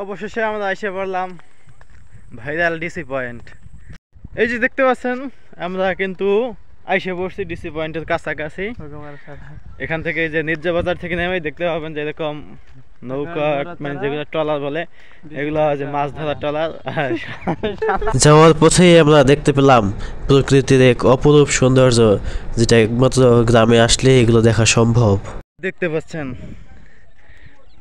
অবশেষে আমরা এসে পড়লাম ভাইরাল ডিসি পয়েন্ট। এই যে দেখতে পাচ্ছেন আমরা কিন্তু আইসে পড়ছি ডিসি পয়েন্টের কাছাকাছি। এখান থেকে যে নির্জা বাজার থেকে নেমে দেখতে পাবেন যে এরকম নৌকা মানে যেগুলো ট্রলার বলে এগুলো যে মাছ ধরার ট্রলার। যাওয়ার পথেই আমরা দেখতে পেলাম প্রকৃতির এক অপরূপ সৌন্দর্য, যেটা একমাত্র গ্রামে আসলে এগুলো দেখা সম্ভব। দেখতে পাচ্ছেন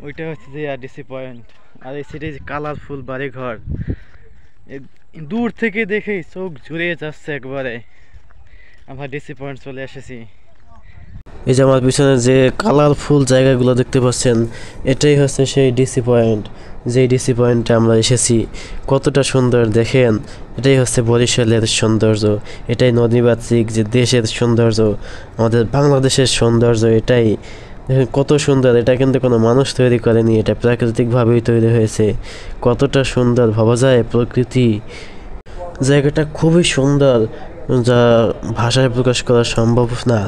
ওইটা হচ্ছে যে ডিসি পয়েন্ট, আর এই সিটি কালারফুল বাড়িঘর দূর থেকে দেখেই চোখ জুড়িয়ে যাচ্ছে একবারে। আমরা ডিসি পয়েন্ট চলে এসেছি। এই যে আমার পিছনে যে কালারফুল জায়গাগুলো দেখতে পাচ্ছেন, এটাই হচ্ছে সেই ডিসি পয়েন্ট। যেই ডিসি পয়েন্টে আমরা এসেছি কতটা সুন্দর দেখেন। এটাই হচ্ছে বরিশালের সৌন্দর্য, এটাই নদীমাতৃক যে দেশের সৌন্দর্য, আমাদের বাংলাদেশের সৌন্দর্য। এটাই দেখেন কত সুন্দর। এটা কিন্তু কোনো মানুষ তৈরি করেনি, এটা প্রাকৃতিকভাবেই তৈরি হয়েছে। কতটা সুন্দর ভাবা যায় প্রকৃতি। জায়গাটা খুবই সুন্দর, যা ভাষায় প্রকাশ করা সম্ভব না।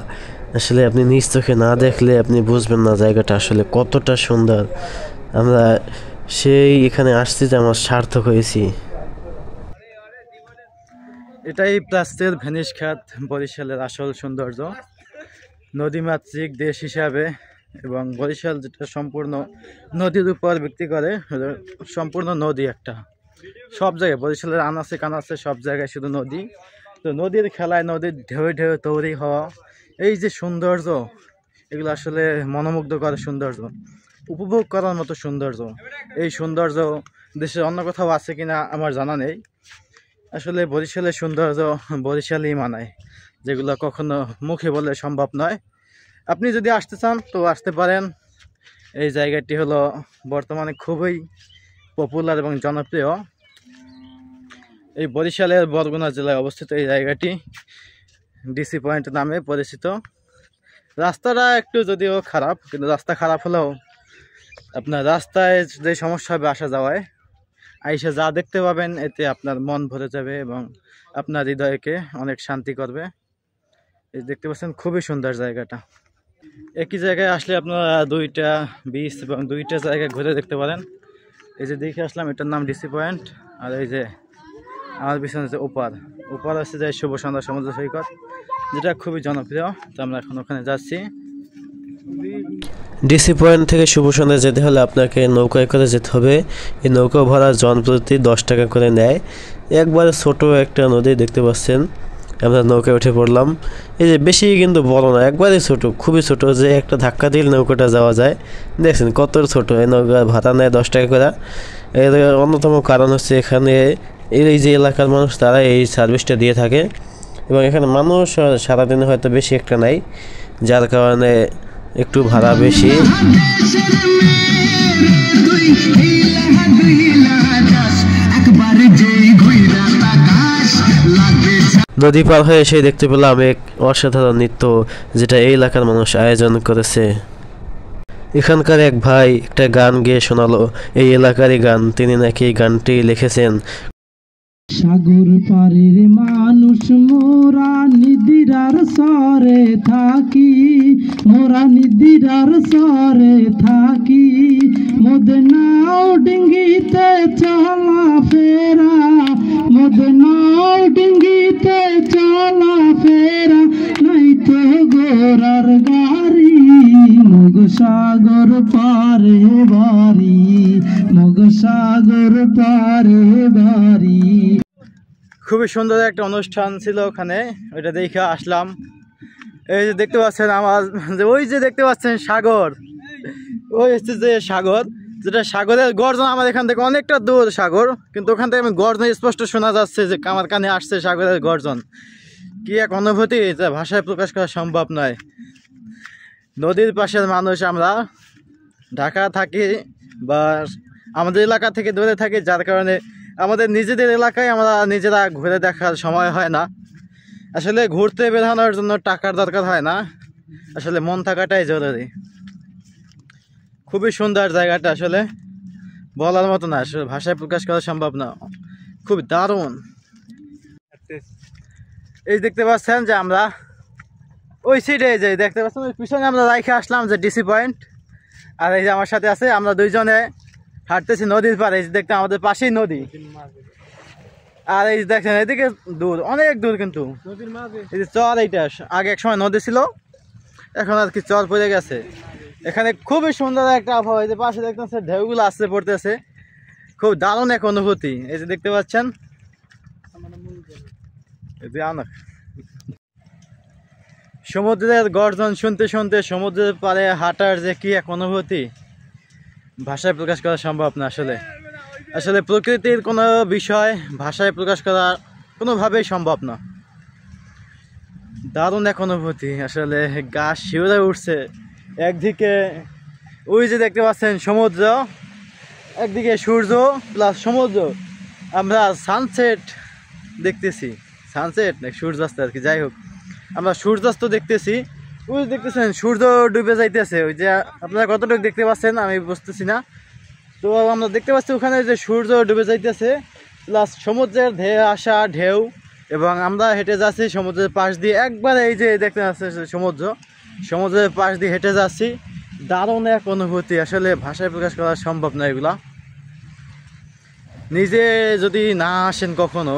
আসলে আপনি নিজ চোখে না দেখলে আপনি বুঝবেন না জায়গাটা আসলে কতটা সুন্দর। আমরা সেই এখানে আসছি যে আমার সার্থক হয়েছি। এটাই প্লাস্টের ভেনিস খাত বরিশালের আসল সৌন্দর্য। নদীমাতৃক দেশ হিসাবে এবং বরিশাল যেটা সম্পূর্ণ নদীর উপর ভিত্তি করে, সম্পূর্ণ নদী একটা। সব জায়গায় বরিশালের আনাচে কানাচে সব জায়গায় শুধু নদী। তো নদীর খেলায় নদীর ঢেউ ঢেউ তৈরি হওয়া এই যে সৌন্দর্য, এগুলো আসলে মনোমুগ্ধ করে সৌন্দর্য, উপভোগ করার মতো সৌন্দর্য। এই সৌন্দর্য দেশের অন্য কোথাও আছে কিনা আমার জানা নেই। আসলে বরিশালের সৌন্দর্য বরিশালই মানায়, যেগুলো কখনো মুখে বলে সম্ভব নয়। আপনি যদি আসতে চান তো আসতে পারেন। এই জায়গাটি হলো বর্তমানে খুবই পপুলার এবং জনপ্রিয়। এই বরিশালের বরগুনা জেলায় অবস্থিত এই জায়গাটি ডিসি পয়েন্ট নামে পরিচিত। রাস্তাটা একটু যদিও খারাপ, কিন্তু রাস্তা খারাপ হলেও আপনার রাস্তায় যে সমস্যা হবে আসা যাওয়ায়, আইসা যা দেখতে পাবেন এতে আপনার মন ভরে যাবে এবং আপনার হৃদয়কে অনেক শান্তি করবে। এই দেখতে পাচ্ছেন খুবই সুন্দর জায়গাটা। একই জায়গায় আসলে আপনারা দুইটা বিচ এবং দুইটা জায়গায় ঘুরে দেখতে পারেন। এই যে দেখে আসলাম এটার নাম ডিসি পয়েন্ট, আর এই যে আমার পিছনে যে ওপার আছে যে শুভ সন্ধ্যা সমুদ্র সৈকত, যেটা খুবই জনপ্রিয়। তো আমরা এখন ওখানে যাচ্ছি। ডিসি পয়েন্ট থেকে শুভ সন্ধ্যা যেতে হলে আপনাকে নৌকায় করে যেতে হবে। এই নৌকা ভাড়া জনপ্রতি 10 টাকা করে নেয়। একবারে ছোট একটা নদী দেখতে পাচ্ছেন, আমরা নৌকায় উঠে পড়লাম। এই যে বেশি কিন্তু বড় না, একবারে ছোট, খুবই ছোট, যে একটা ধাক্কা দিলে নৌকাটা যাওয়া যায়। দেখছেন কত ছোট। এই নৌকা ভাড়া নেয় 10 টাকা করে। এর অন্যতম কারণ হচ্ছে এখানে এই যে এলাকার মানুষ তারা এই সার্ভিসটা দিয়ে থাকে, এবং এখানে মানুষ সারাদিনে হয়তো বেশি একটা নাই, যার কারণে একটু ভাড়া বেশি। নদী পার হয়ে এসে দেখতে পেলাম এক অসাধারণ নৃত্য, যেটা এই এলাকার মানুষ আয়োজন করেছে। এখানকার এক ভাই একটা গান গেয়ে শোনালো, এই এলাকারই গান। তিনি নাকি এই গানটি লিখেছেন। সাগর পারের মানুষ মোরা নিদিরার সরে থাকি, মোরা নিদিরার সরে থাকি, মদ নাও ডিঙ্গিতে চলা ফেরা, মদ নাও ডিঙ্গিতে চলা ফেরা, নাই তো গোরার গাড়ি, মগ সাগর পারে বাড়ি, মগ সাগর পারে বাড়ি। খুবই সুন্দর একটা অনুষ্ঠান ছিল ওখানে, ওইটা দেখে আসলাম। এই যে দেখতে পাচ্ছেন আমার ওই যে দেখতে পাচ্ছেন সাগর, ওই হচ্ছে যে সাগর, যেটা সাগরের গর্জন আমার এখান থেকে অনেকটা দূর সাগর, কিন্তু ওখান থেকে আমি গর্জন স্পষ্ট শোনা যাচ্ছে যে আমার কানে আসছে সাগরের গর্জন। কি এক অনুভূতি যা ভাষায় প্রকাশ করা সম্ভব নয়। নদীর পাশের মানুষ আমরা, ঢাকা থাকি বা আমাদের এলাকা থেকে দূরে থাকি, যার কারণে আমাদের নিজেদের এলাকায় আমরা নিজেরা ঘুরে দেখার সময় হয় না। আসলে ঘুরতে বেরোনোর জন্য টাকার দরকার হয় না, আসলে মন থাকাটাই জরুরি। খুবই সুন্দর জায়গাটা, আসলে বলার মতো না, আসলে ভাষায় প্রকাশ করা সম্ভব না, খুব দারুণ। এই দেখতে পাচ্ছেন যে আমরা ওই সাইডে যে দেখতে পাচ্ছেন ওই পিছনে আমরা রাইখে আসলাম যে ডিসি পয়েন্ট, আর এই যে আমার সাথে আছে, আমরা দুইজনে হাঁটতেছি নদীর পাড়ে, এই যে দেখতে আমাদের পাশেই নদী। আর এই যে দেখছেন এদিকে দূর, অনেক দূর, কিন্তু এই যে চর, এইটা আগে এক সময় নদী ছিল, এখন আর কি চর পড়ে গেছে। এখানে খুবই সুন্দর একটা আবহাওয়া, এই যে পাশে দেখতেছে ঢেউগুলো আসতে পড়তেছে, খুব দারুণ এক অনুভূতি। এই যে দেখতে পাচ্ছেন সমুদ্রের গর্জন শুনতে শুনতে সমুদ্রের পাড়ে হাঁটার যে কি এক অনুভূতি, ভাষায় প্রকাশ করা সম্ভব না। আসলে প্রকৃতির কোনো বিষয় ভাষায় প্রকাশ করা কোনোভাবেই সম্ভব না। দারুণ এক অনুভূতি, আসলে গা শিউরে উঠছে। একদিকে ওই যে দেখতে পাচ্ছেন সমুদ্র, একদিকে সূর্য প্লাস সমুদ্র, আমরা সানসেট দেখতেছি, সানসেট নাকি সূর্যাস্ত আর কি, যাই হোক আমরা সূর্যাস্ত দেখতেছি। ওই দেখতেছেন সূর্য ডুবে যাইতেছে, ওই যে আপনারা কতটুকু দেখতে পাচ্ছেন আমি বুঝতেছি না। তো আমরা দেখতে পাচ্ছি ওখানে যে সূর্য ডুবে যাইতেছে প্লাস সমুদ্রের ধেয়ে আসা ঢেউ, এবং আমরা হেঁটে যাচ্ছি সমুদ্রের পাশ দিয়ে। একবার এই যে দেখতে পাচ্ছি সমুদ্রের পাশ দিয়ে হেঁটে যাচ্ছি, দারুণ এক অনুভূতি, আসলে ভাষায় প্রকাশ করা সম্ভব না এগুলা। নিজে যদি না আসেন কখনো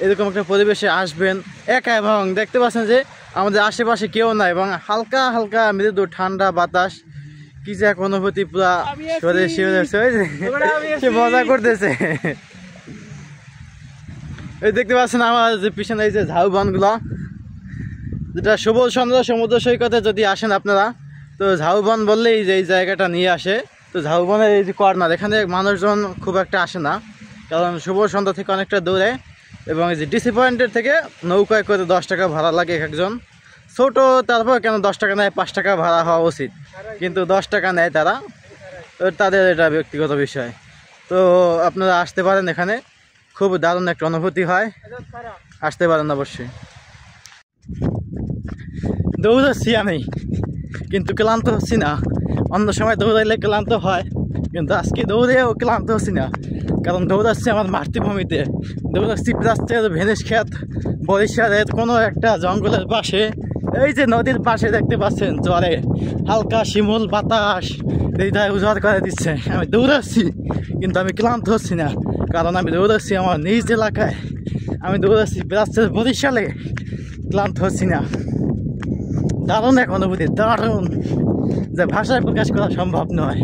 এরকম একটা পরিবেশে আসবেন একা, এবং দেখতে পাচ্ছেন যে আমাদের আশেপাশে কেউ নাই, এবং হালকা হালকা মৃদু ঠান্ডা বাতাস, কি যে এক অনুভূতি, পুরা শরীরে শিউরে সে মজা করতেছে। এই দেখতে পাচ্ছেন আমার যে পিছনে এই যে ঝাউবনগুলা, যেটা সবুজ সুন্দর সমুদ্র সৈকতে যদি আসেন আপনারা, তো ঝাউবন বললেই যে এই জায়গাটা নিয়ে আসে। তো ঝাউবনের এই যে কর্নার, এখানে মানুষজন খুব একটা আসে না, কারণ সবুজ সুন্দর থেকে অনেকটা দূরে, এবং এই যে ডিসি পয়েন্টের থেকে নৌকায় করে 10 টাকা ভাড়া লাগে এক একজন। ছোটো তারপর কেন 10 টাকা নেয়, 5 টাকা ভাড়া হওয়া উচিত, কিন্তু 10 টাকা নেয় তারা, তাদের এটা ব্যক্তিগত বিষয়। তো আপনারা আসতে পারেন, এখানে খুব দারুণ একটা অনুভূতি হয়, আসতে পারেন অবশ্যই। দৌড়াচ্ছি আমি, কিন্তু ক্লান্ত হচ্ছি না। অন্য সময় দৌড়াইলে ক্লান্ত হয়, কিন্তু আজকে দৌড়েও ক্লান্ত হচ্ছি না, কারণ দৌড়াচ্ছি আমার মাতৃভূমিতে, দৌড়াচ্ছি প্রাচ্যের ভেনিসখ্যাত বরিশালের কোনো একটা জঙ্গলের পাশে। এই যে নদীর পাশে দেখতে পাচ্ছেন চরে হালকা শিমুল বাতাস হৃদয় উজাড় করে দিচ্ছে। আমি দৌড়াচ্ছি কিন্তু আমি ক্লান্ত হচ্ছি না, কারণ আমি দৌড়াচ্ছি আমার নিজ এলাকায়, আমি দৌড়াচ্ছি প্রাচ্যের বরিশালে, ক্লান্ত হচ্ছি না। দারুণ এক অনুভূতি, দারুণ, যে ভাষায় প্রকাশ করা সম্ভব নয়।